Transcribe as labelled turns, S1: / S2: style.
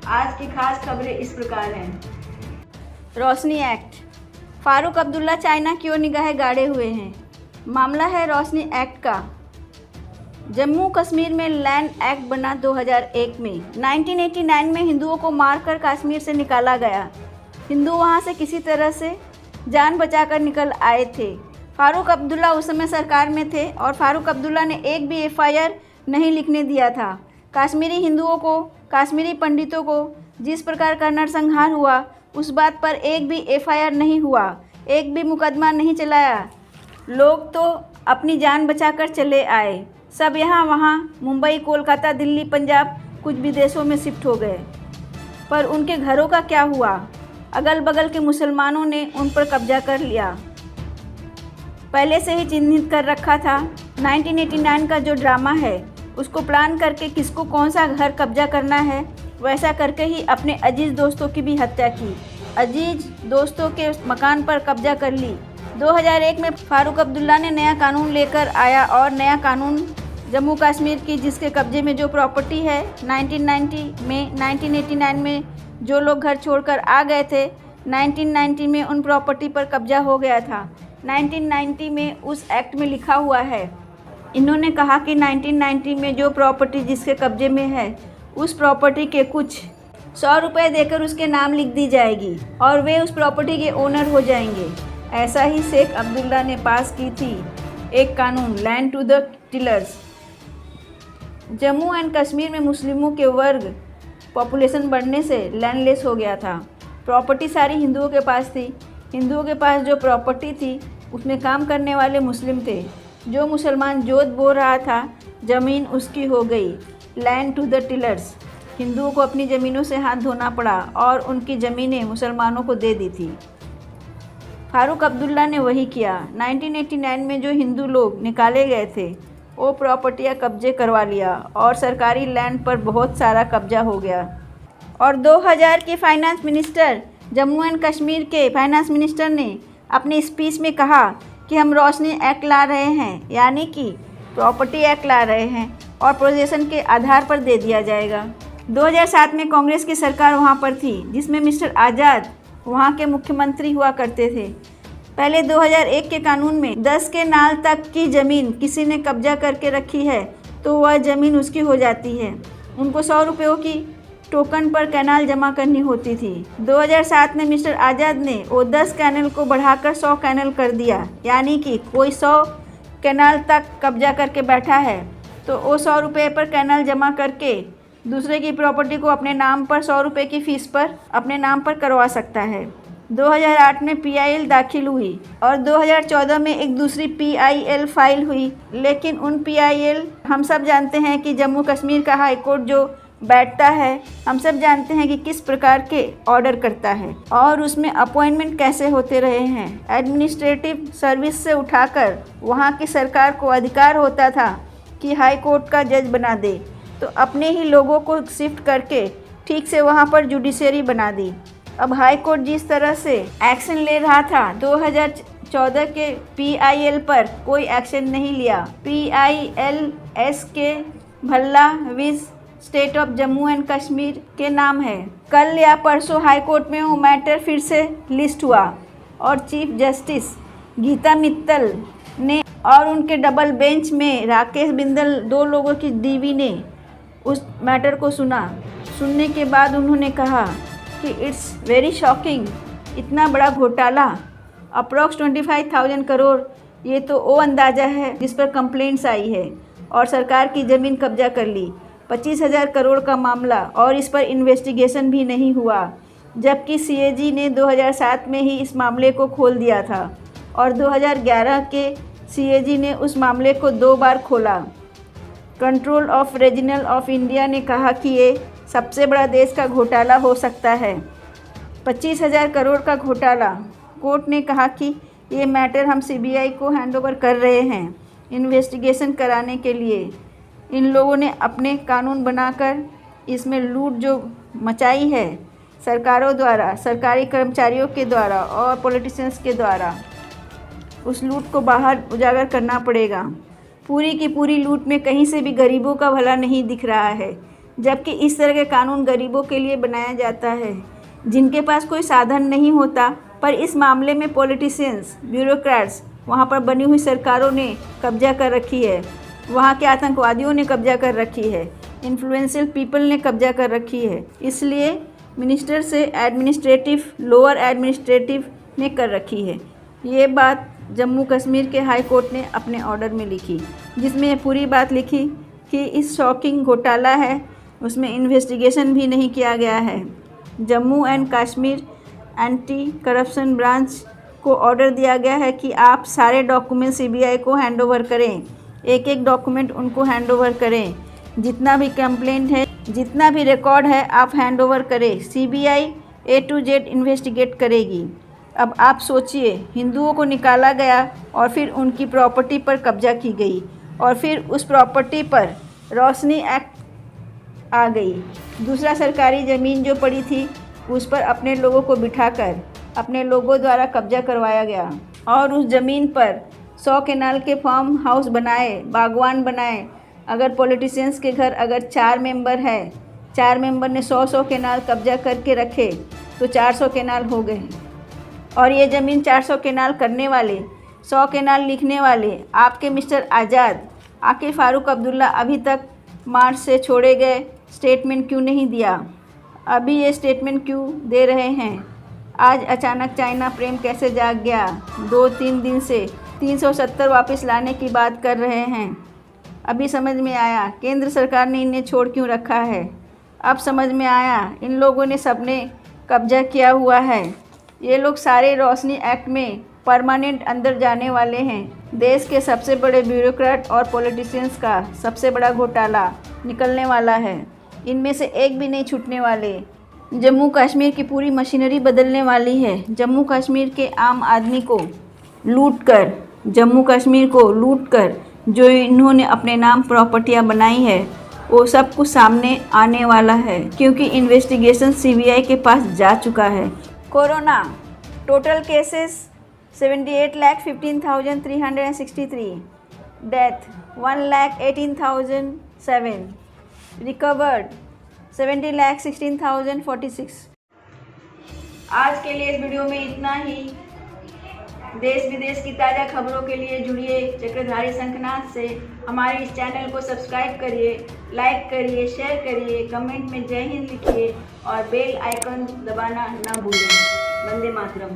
S1: आज की खास खबरें इस प्रकार हैं।
S2: रोशनी एक्ट, फारूक अब्दुल्ला चाइना की ओर निगाहें गाड़े हुए हैं। मामला है रोशनी एक्ट का। जम्मू कश्मीर में लैंड एक्ट बना 2001 में। 1989 में हिंदुओं को मारकर कश्मीर से निकाला गया। हिंदू वहां से किसी तरह से जान बचाकर निकल आए थे। फारूक अब्दुल्ला उस समय सरकार में थे और फारूक अब्दुल्ला ने एक भी FIR नहीं लिखने दिया था। कश्मीरी हिंदुओं को, कश्मीरी पंडितों को जिस प्रकार का नरसंहार हुआ, उस बात पर एक भी FIR नहीं हुआ, एक भी मुकदमा नहीं चलाया। लोग तो अपनी जान बचाकर चले आए। सब यहाँ वहाँ मुंबई, कोलकाता, दिल्ली, पंजाब, कुछ विदेशों में शिफ्ट हो गए। पर उनके घरों का क्या हुआ? अगल बगल के मुसलमानों ने उन पर कब्जा कर लिया। पहले से ही चिन्हित कर रखा था। 1989 का जो ड्रामा है, उसको प्लान करके किसको कौन सा घर कब्जा करना है, वैसा करके ही अपने अजीज़ दोस्तों की भी हत्या की। अजीज दोस्तों के मकान पर कब्जा कर ली। 2001 में फारूक अब्दुल्ला ने नया कानून लेकर आया और नया कानून जम्मू कश्मीर की जिसके कब्जे में जो प्रॉपर्टी है, 1989 में जो लोग घर छोड़कर आ गए थे, 1990 में उन प्रॉपर्टी पर कब्जा हो गया था। 1990 में उस एक्ट में लिखा हुआ है। इन्होंने कहा कि 1990 में जो प्रॉपर्टी जिसके कब्जे में है, उस प्रॉपर्टी के कुछ 100 रुपये देकर उसके नाम लिख दी जाएगी और वे उस प्रॉपर्टी के ओनर हो जाएंगे। ऐसा ही शेख अब्दुल्ला ने पास की थी एक कानून, land to the tillers. Jammu and Kashmir में मुस्लिमों के वर्ग पॉपुलेशन बढ़ने से लैंडलेस हो गया था। प्रॉपर्टी सारी हिंदुओं के पास थी। हिंदुओं के पास जो प्रॉपर्टी थी, उसमें काम करने वाले मुस्लिम थे। जो मुसलमान जोत बो रहा था, ज़मीन उसकी हो गई। Land to the tillers. हिंदुओं को अपनी ज़मीनों से हाथ धोना पड़ा और उनकी ज़मीनें मुसलमानों को दे दी थी। फारूक अब्दुल्ला ने वही किया। 1989 में जो हिंदू लोग निकाले गए थे, वो प्रॉपर्टियाँ कब्जे करवा लिया और सरकारी लैंड पर बहुत सारा कब्जा हो गया। और 2000 के finance minister, Jammu and Kashmir के फाइनेंस मिनिस्टर ने अपनी स्पीच में कहा कि हम रोशनी एक्ट ला रहे हैं, यानी कि प्रॉपर्टी एक्ट ला रहे हैं और पोजीशन के आधार पर दे दिया जाएगा। 2007 में कांग्रेस की सरकार वहाँ पर थी, जिसमें मिस्टर आज़ाद वहाँ के मुख्यमंत्री हुआ करते थे। पहले 2001 के कानून में 10 के नाल तक की ज़मीन किसी ने कब्जा करके रखी है तो वह ज़मीन उसकी हो जाती है। उनको 100 रुपयों की टोकन पर कैनाल जमा करनी होती थी। 2007 में मिस्टर आज़ाद ने वो 10 कैनाल को बढ़ाकर 100 कैनाल कर दिया, यानी कि कोई 100 कैनाल तक कब्जा करके बैठा है तो वो 100 रुपये पर कैनाल जमा करके दूसरे की प्रॉपर्टी को अपने नाम पर 100 रुपये की फ़ीस पर अपने नाम पर करवा सकता है। 2008 में PIL दाखिल हुई और 2014 में एक दूसरी PIL फाइल हुई, लेकिन उन PIL हम सब जानते हैं कि जम्मू कश्मीर का हाई कोर्ट जो बैठता है, हम सब जानते हैं कि किस प्रकार के ऑर्डर करता है और उसमें अपॉइंटमेंट कैसे होते रहे हैं। एडमिनिस्ट्रेटिव सर्विस से उठाकर वहाँ की सरकार को अधिकार होता था कि हाई कोर्ट का जज बना दे, तो अपने ही लोगों को शिफ्ट करके ठीक से वहाँ पर जुडिशरी बना दी। अब हाई कोर्ट जिस तरह से एक्शन ले रहा था, 2014 के PIL पर कोई एक्शन नहीं लिया। PIL SK भल्ला विज state of Jammu and Kashmir के नाम है। कल या परसों हाई कोर्ट में वो मैटर फिर से लिस्ट हुआ और चीफ जस्टिस गीता मित्तल ने और उनके डबल बेंच में राकेश बिंदल, 2 लोगों की DV ने उस मैटर को सुना। सुनने के बाद उन्होंने कहा कि इट्स वेरी शॉकिंग, इतना बड़ा घोटाला, अप्रॉक्स 25,000 करोड़, ये तो वो अंदाज़ा है जिस पर कंप्लेंट्स आई है और सरकार की ज़मीन कब्जा कर ली। 25,000 करोड़ का मामला और इस पर इन्वेस्टिगेशन भी नहीं हुआ, जबकि CAG ने 2007 में ही इस मामले को खोल दिया था और 2011 के CAG ने उस मामले को 2 बार खोला। Control of regional of India ने कहा कि ये सबसे बड़ा देश का घोटाला हो सकता है। 25,000 करोड़ का घोटाला। कोर्ट ने कहा कि ये मैटर हम CBI को हैंडओवर कर रहे हैं इन्वेस्टिगेशन कराने के लिए। इन लोगों ने अपने कानून बनाकर इसमें लूट जो मचाई है सरकारों द्वारा, सरकारी कर्मचारियों के द्वारा और पॉलिटिशियंस के द्वारा, उस लूट को बाहर उजागर करना पड़ेगा। पूरी की पूरी लूट में कहीं से भी गरीबों का भला नहीं दिख रहा है। जबकि इस तरह के कानून गरीबों के लिए बनाया जाता है, जिनके पास कोई साधन नहीं होता। पर इस मामले में पॉलिटिशियंस, ब्यूरोक्रेट्स, वहाँ पर बनी हुई सरकारों ने कब्जा कर रखी है, वहाँ के आतंकवादियों ने कब्जा कर रखी है, इन्फ्लुएंशियल पीपल ने कब्जा कर रखी है। इसलिए मिनिस्टर से एडमिनिस्ट्रेटिव, लोअर एडमिनिस्ट्रेटिव ने कर रखी है। ये बात जम्मू कश्मीर के हाई कोर्ट ने अपने ऑर्डर में लिखी, जिसमें पूरी बात लिखी कि इस शॉकिंग घोटाला है, उसमें इन्वेस्टिगेशन भी नहीं किया गया है। Jammu and Kashmir anti corruption branch को ऑर्डर दिया गया है कि आप सारे डॉक्यूमेंट सीबीआई को हैंडओवर करें, एक एक डॉक्यूमेंट उनको हैंडओवर करें, जितना भी कंप्लेंट है, जितना भी रिकॉर्ड है, आप हैंडओवर करें। CBI A to Z investigate करेगी। अब आप सोचिए, हिंदुओं को निकाला गया और फिर उनकी प्रॉपर्टी पर कब्जा की गई और फिर उस प्रॉपर्टी पर रोशनी एक्ट आ गई। दूसरा सरकारी ज़मीन जो पड़ी थी उस पर अपने लोगों को बिठाकर अपने लोगों द्वारा कब्जा करवाया गया और उस ज़मीन पर 100 केनाल के फार्म हाउस बनाए, बागवान बनाए। अगर पॉलिटिशियंस के घर अगर 4 मेंबर है, 4 मेंबर ने 100 केनाल कब्जा करके रखे तो 400 केनाल हो गए। और ये ज़मीन 400 केनाल करने वाले, 100 केनाल लिखने वाले आपके मिस्टर आज़ाद, आकिब फारूक अब्दुल्ला अभी तक मार्च से छोड़े गए, स्टेटमेंट क्यों नहीं दिया? अभी ये स्टेटमेंट क्यों दे रहे हैं? आज अचानक चाइना प्रेम कैसे जाग गया? 2-3 दिन से 370 वापस लाने की बात कर रहे हैं। अभी समझ में आया केंद्र सरकार ने इन्हें छोड़ क्यों रखा है। अब समझ में आया इन लोगों ने सबने कब्जा किया हुआ है। ये लोग सारे रोशनी एक्ट में परमानेंट अंदर जाने वाले हैं। देश के सबसे बड़े ब्यूरोक्रेट और पॉलिटिशियंस का सबसे बड़ा घोटाला निकलने वाला है। इनमें से एक भी नहीं छूटने वाले। जम्मू कश्मीर की पूरी मशीनरी बदलने वाली है। जम्मू कश्मीर के आम आदमी को लूटकर, जम्मू कश्मीर को लूटकर जो इन्होंने अपने नाम प्रॉपर्टियां बनाई है वो सब कुछ सामने आने वाला है, क्योंकि इन्वेस्टिगेशन सीबीआई के पास जा चुका है। Corona total cases 78,15,363, death 1,18,007, recovered 70,16,046। आज के लिए इस वीडियो में इतना ही। देश विदेश की ताज़ा खबरों के लिए जुड़िए चक्रधारी शंखनाद से। हमारे इस चैनल को सब्सक्राइब करिए, लाइक करिए, शेयर करिए, कमेंट में जय हिंद लिखिए और बेल आइकन दबाना ना भूलें। वंदे मातरम।